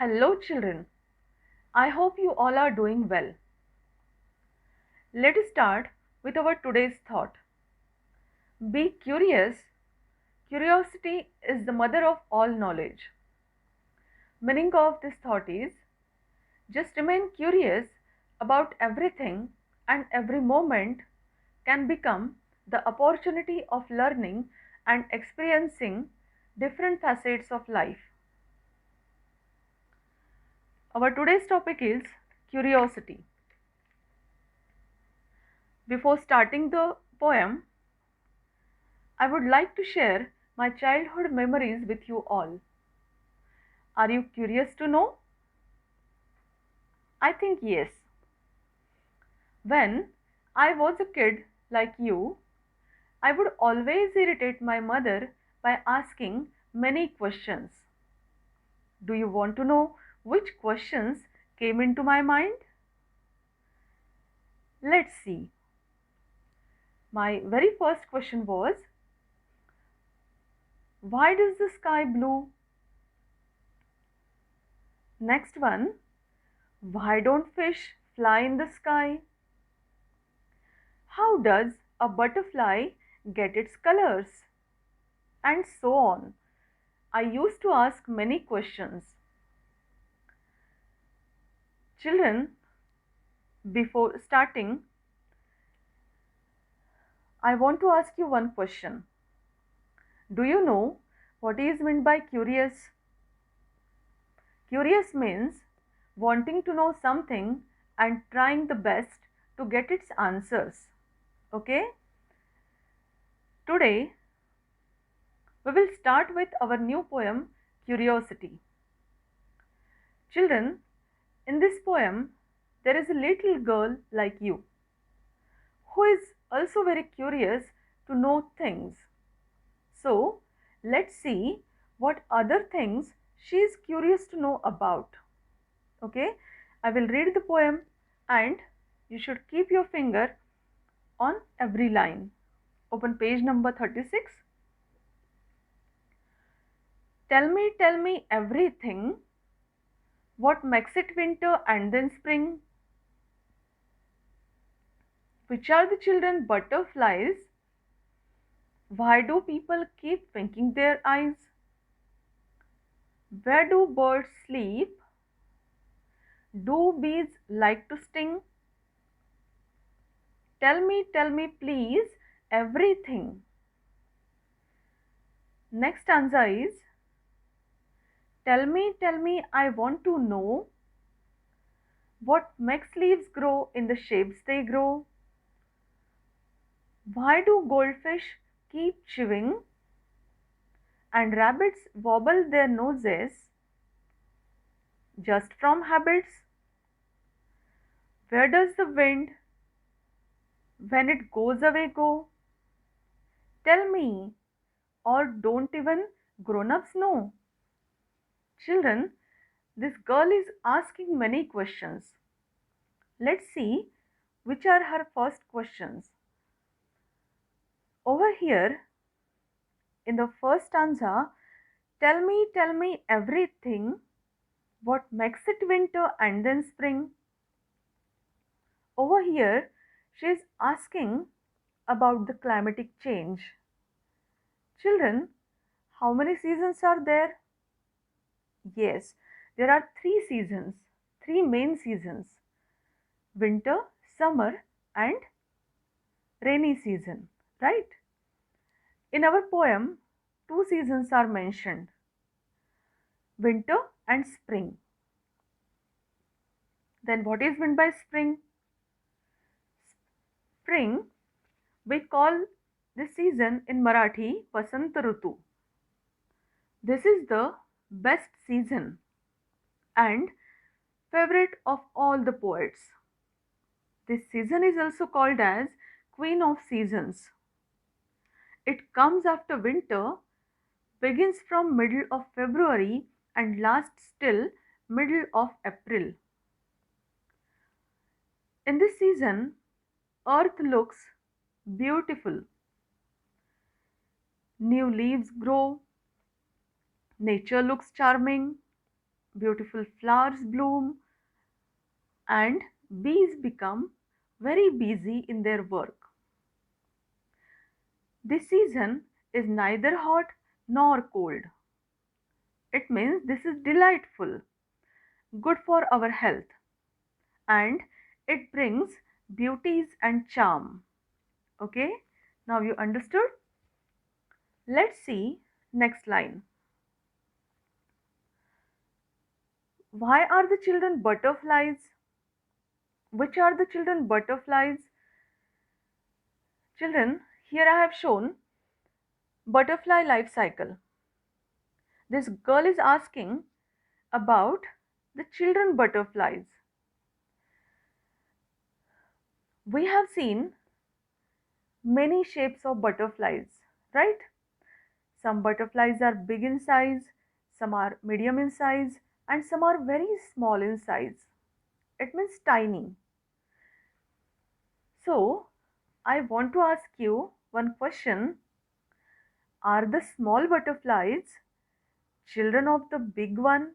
Hello, children. I hope you all are doing well. Let us start with our today's thought. Be curious. Curiosity is the mother of all knowledge. Meaning of this thought is just remain curious about everything, and every moment can become the opportunity of learning and experiencing different facets of life. Our today's topic is curiosity. Before starting the poem, I would like to share my childhood memories with you all. Are you curious to know? I think yes. When I was a kid like you, I would always irritate my mother by asking many questions. Do you want to know which questions came into my mind? Let's see. My very first question was, why does the sky blue? Next one, why don't fish fly in the sky? How does a butterfly get its colors? And so on. I used to ask many questions. Children, before starting, I want to ask you one question. Do you know what is meant by curious? Curious means wanting to know something and trying the best to get its answers. Okay? Today, we will start with our new poem, Curiosity. Children, in this poem, there is a little girl like you who is also very curious to know things. So, let's see what other things she is curious to know about. Okay, I will read the poem and you should keep your finger on every line. Open page number 36. Tell me everything. What makes it winter and then spring? Which are the children butterflies? Why do people keep winking their eyes? Where do birds sleep? Do bees like to sting? Tell me please everything. Next stanza is, tell me, I want to know what makes leaves grow in the shapes they grow. Why do goldfish keep chewing and rabbits wobble their noses just from habits? Where does the wind when it goes away go? Tell me, or don't even grown-ups know? Children, this girl is asking many questions. Let's see which are her first questions. Over here in the first stanza, tell me everything. What makes it winter and then spring? Over here, she is asking about the climatic change. Children, how many seasons are there? Yes, there are three seasons, three main seasons: winter, summer, and rainy season, right? In our poem, two seasons are mentioned: winter and spring. Then, what is meant by spring? Spring, we call this season in Marathi Vasant Rutu. This is the best season and favorite of all the poets. This season is also called as Queen of Seasons. It comes after winter, begins from middle of February and lasts till middle of April. In this season, earth looks beautiful. New leaves grow, nature looks charming, beautiful flowers bloom, and bees become very busy in their work. This season is neither hot nor cold. It means this is delightful, good for our health, and it brings beauties and charm. Okay, now you understood? Let's see next line. Why are the children butterflies? Which are the children butterflies? Children, here I have shown butterfly life cycle. This girl is asking about the children butterflies. We have seen many shapes of butterflies, right? Some butterflies are big in size, some are medium in size, and some are very small in size. It means tiny. So, I want to ask you one question. Are the small butterflies children of the big one?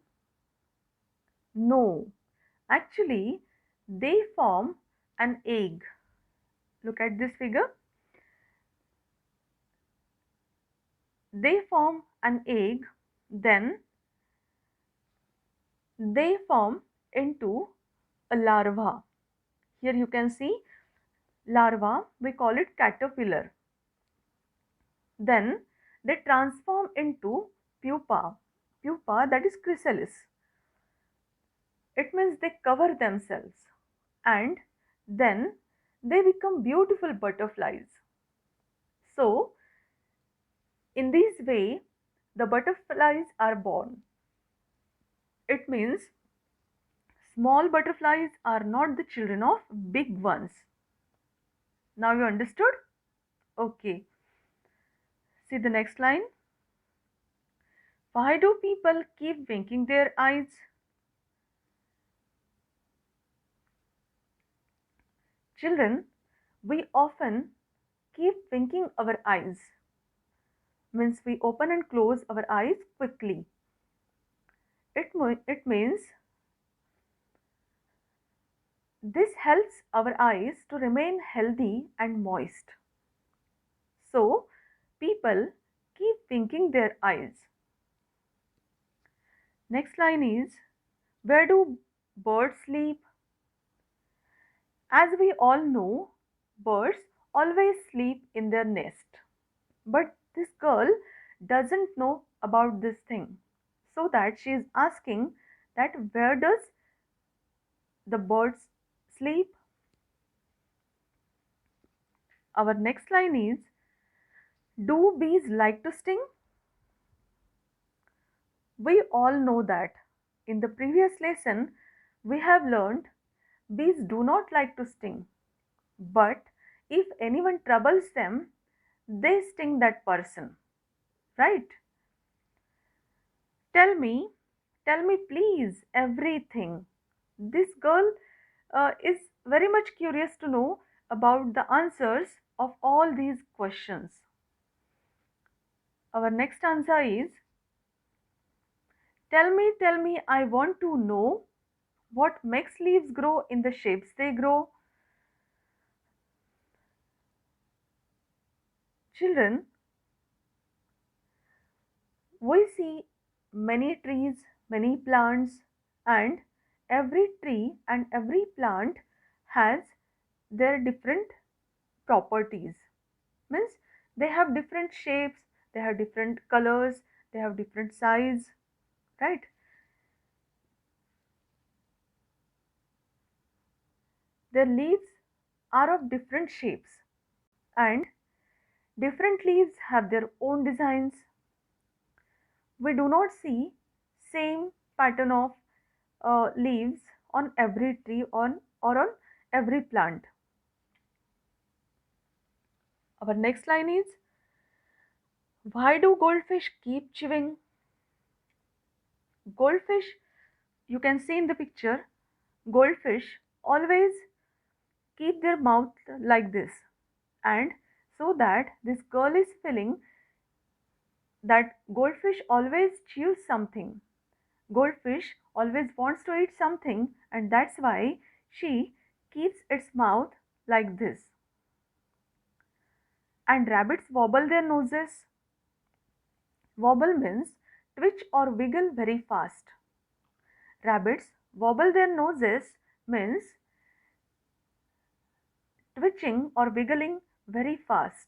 No. Actually, they form an egg. Look at this figure. They form an egg, then they form into a larva. Here you can see larva, we call it caterpillar. Then they transform into pupa. Pupa, that is chrysalis. It means they cover themselves, and then they become beautiful butterflies. So, in this way, the butterflies are born. It means small butterflies are not the children of big ones. Now you understood? Okay. See the next line. Why do people keep winking their eyes? Children, we often keep winking our eyes. Means we open and close our eyes quickly. It means this helps our eyes to remain healthy and moist. So, people keep winking their eyes. Next line is, where do birds sleep? As we all know, birds always sleep in their nest. But this girl doesn't know about this thing. So that she is asking that where does the birds sleep? Our next line is, do bees like to sting? We all know that. In the previous lesson, we have learned bees do not like to sting. But if anyone troubles them, they sting that person. Right? Tell me, tell me please everything. This girl is very much curious to know about the answers of all these questions. Our next answer is, tell me, I want to know what makes leaves grow in the shapes they grow. Children, we see many trees, many plants, and every tree and every plant has their different properties. Means they have different shapes, they have different colors, they have different size, right? Their leaves are of different shapes, and different leaves have their own designs. We do not see same pattern of leaves on every tree or on every plant. Our next line is, why do goldfish keep chewing? Goldfish, you can see in the picture, goldfish always keep their mouth like this, and so that this girl is feeling that goldfish always chews something, Goldfish always wants to eat something, and that's why she keeps its mouth like this. And rabbits wobble their noses. Wobble means twitch or wiggle very fast. Rabbits wobble their noses means twitching or wiggling very fast.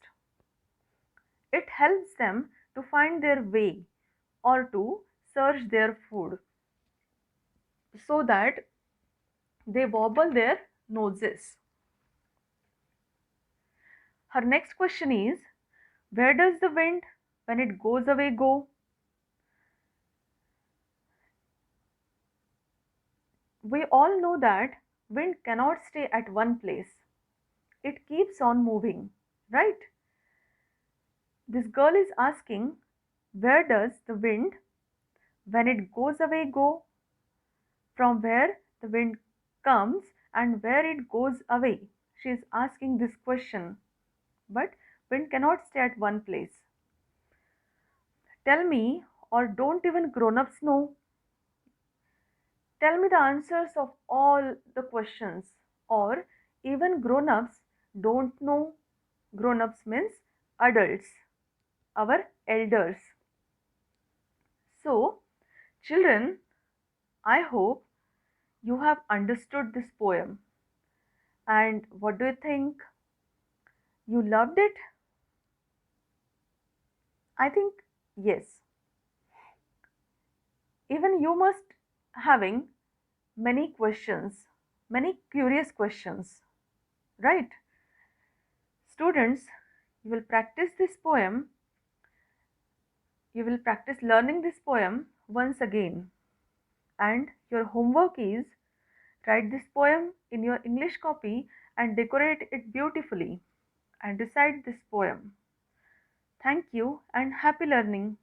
It helps them to find their way or to search their food, so that they wobble their noses. Her next question is, where does the wind when it goes away go? We all know that wind cannot stay at one place. It keeps on moving, right? This girl is asking, where does the wind when it goes away go? From where the wind comes and where it goes away. She is asking this question. But wind cannot stay at one place. Tell me, or don't even grown ups know? Tell me the answers of all the questions, or even grown ups don't know. Grown ups means adults, our elders. So, children, I hope you have understood this poem. And what do you think? You loved it? I think yes. Even you must having many questions, many curious questions, right? Students, you will practice this poem, you will practice learning this poem once again. And your homework is write this poem in your English copy and decorate it beautifully and recite this poem. Thank you and happy learning.